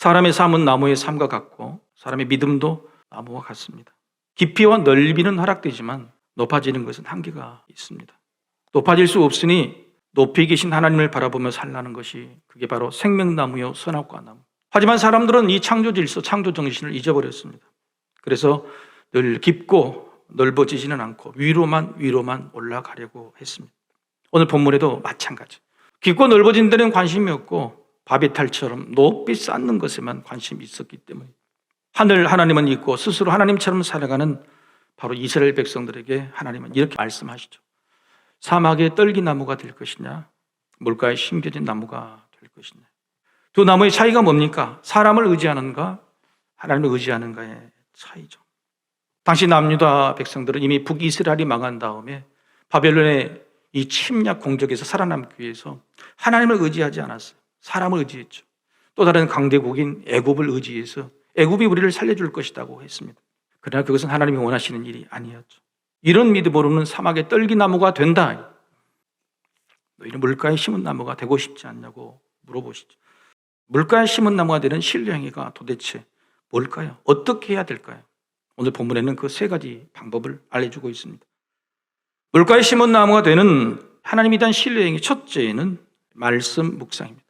사람의 삶은 나무의 삶과 같고 사람의 믿음도 나무와 같습니다. 깊이와 넓이는 허락되지만 높아지는 것은 한계가 있습니다. 높아질 수 없으니 높이 계신 하나님을 바라보며 살라는 것이 그게 바로 생명나무요 선악과 나무. 하지만 사람들은 이 창조 질서, 창조 정신을 잊어버렸습니다. 그래서 늘 깊고 넓어지지는 않고 위로만 올라가려고 했습니다. 오늘 본문에도 마찬가지. 깊고 넓어진 데는 관심이 없고 바베탈처럼 높이 쌓는 것에만 관심이 있었기 때문에 하늘 하나님은 있고 스스로 하나님처럼 살아가는 바로 이스라엘 백성들에게 하나님은 이렇게 말씀하시죠. 사막의 떨기나무가 될 것이냐 물가에 심겨진 나무가 될 것이냐. 두 나무의 차이가 뭡니까? 사람을 의지하는가 하나님을 의지하는가의 차이죠. 당시 남유다 백성들은 이미 북이스라엘이 망한 다음에 바벨론의 이 침략 공격에서 살아남기 위해서 하나님을 의지하지 않았어요. 사람을 의지했죠. 또 다른 강대국인 애굽을 의지해서 애굽이 우리를 살려줄 것이라고 했습니다. 그러나 그것은 하나님이 원하시는 일이 아니었죠. 이런 믿음으로는 사막의 떨기나무가 된다. 너희는 물가에 심은 나무가 되고 싶지 않냐고 물어보시죠. 물가에 심은 나무가 되는 신뢰행위가 도대체 뭘까요? 어떻게 해야 될까요? 오늘 본문에는 그 세 가지 방법을 알려주고 있습니다. 물가에 심은 나무가 되는 하나님에 대한 신뢰행위 첫째는 말씀 묵상입니다.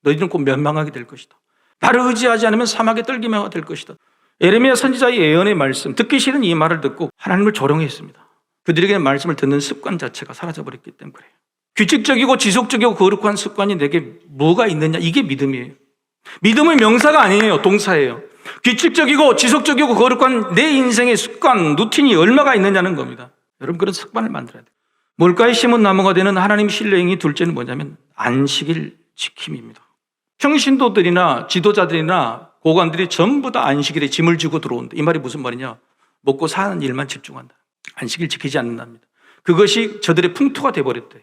너희들은 곧 멸망하게 될 것이다. 나를 의지하지 않으면 사막의 떨기나무가 될 것이다. 예레미야 선지자의 예언의 말씀, 듣기 싫은 이 말을 듣고 하나님을 조롱했습니다. 그들에게는 말씀을 듣는 습관 자체가 사라져버렸기 때문에 그래요. 규칙적이고 지속적이고 거룩한 습관이 내게 뭐가 있느냐, 이게 믿음이에요. 믿음은 명사가 아니에요, 동사예요. 규칙적이고 지속적이고 거룩한 내 인생의 습관, 루틴이 얼마가 있느냐는 겁니다. 여러분 그런 습관을 만들어야 돼요. 물가에 심은 나무가 되는 하나님 신뢰행위 둘째는 뭐냐면 안식일 지킴입니다. 평신도들이나 지도자들이나 고관들이 전부 다 안식일에 짐을 지고 들어온다. 이 말이 무슨 말이냐? 먹고 사는 일만 집중한다. 안식일 지키지 않는답니다. 그것이 저들의 풍토가 되어버렸대요.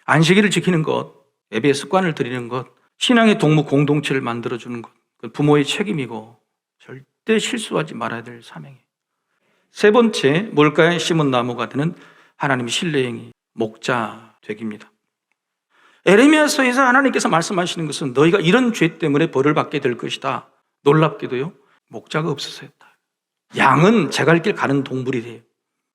안식일을 지키는 것, 예배의 습관을 들이는 것, 신앙의 동무 공동체를 만들어주는 것, 그건 부모의 책임이고 절대 실수하지 말아야 될 사명이에요. 세 번째, 물가에 심은 나무가 되는 하나님의 신뢰행위, 목자 되기입니다. 에레미야서에서 하나님께서 말씀하시는 것은 너희가 이런 죄 때문에 벌을 받게 될 것이다. 놀랍게도요, 목자가 없어서였다. 양은 제갈길 가는 동물이래요.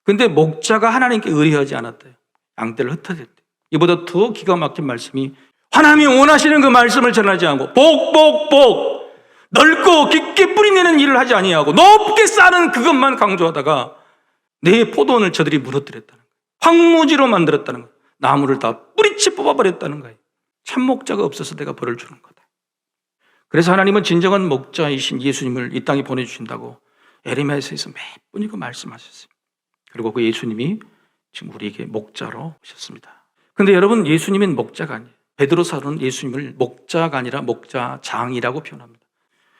근데 목자가 하나님께 의뢰하지 않았대요. 양떼를 흩어졌대요. 이보다 더 기가 막힌 말씀이 하나님이 원하시는 그 말씀을 전하지 않고 복 넓고 깊게 뿌리내는 일을 하지 아니하고 높게 쌓는 그것만 강조하다가 내 포도원을 저들이 무너뜨렸다는 거예요. 황무지로 만들었다는 거예요. 나무를 다 뿌리째 뽑아버렸다는 거예요. 참 목자가 없어서 내가 벌을 주는 거다. 그래서 하나님은 진정한 목자이신 예수님을 이 땅에 보내주신다고 에레미야서에서 몇 번이고 말씀하셨어요. 그리고 그 예수님이 지금 우리에게 목자로 오셨습니다. 그런데 여러분, 예수님은 목자가 아니에요. 베드로 사도는 예수님을 목자가 아니라 목자장이라고 표현합니다.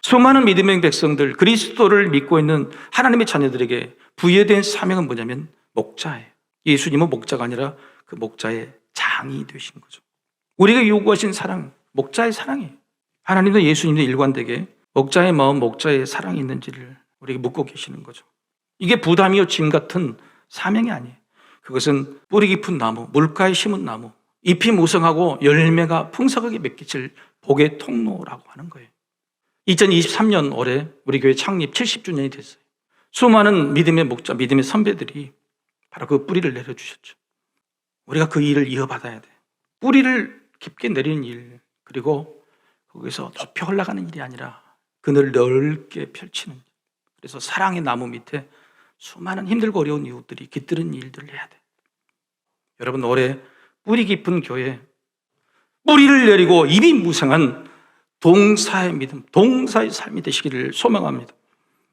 수많은 믿음의 백성들, 그리스도를 믿고 있는 하나님의 자녀들에게 부여된 사명은 뭐냐면 목자예요. 예수님은 목자가 아니라 그 목자의 장이 되신 거죠. 우리가 요구하신 사랑, 목자의 사랑이에요. 하나님도 예수님도 일관되게 목자의 마음, 목자의 사랑이 있는지를 우리에게 묻고 계시는 거죠. 이게 부담이요 짐 같은 사명이 아니에요. 그것은 뿌리 깊은 나무, 물가에 심은 나무, 잎이 무성하고 열매가 풍성하게 맺길 복의 통로라고 하는 거예요. 2023년 올해 우리 교회 창립 70주년이 됐어요. 수많은 믿음의 목자, 믿음의 선배들이 바로 그 뿌리를 내려주셨죠. 우리가 그 일을 이어받아야 돼요. 뿌리를 깊게 내리는 일, 그리고 거기서 높이 올라가는 일이 아니라 그늘 넓게 펼치는 일. 그래서 사랑의 나무 밑에 수많은 힘들고 어려운 이웃들이 깃드는 일들을 해야 돼요. 여러분, 올해 뿌리 깊은 교회, 뿌리를 내리고 입이 무성한 동사의 믿음, 동사의 삶이 되시기를 소망합니다.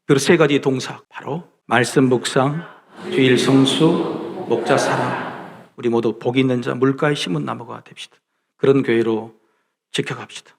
그 세 가지 동사, 바로 말씀 묵상, 주일 성수, 목자 사랑. 우리 모두 복 있는 자, 물가에 심은 나무가 됩시다. 그런 교회로 지켜갑시다.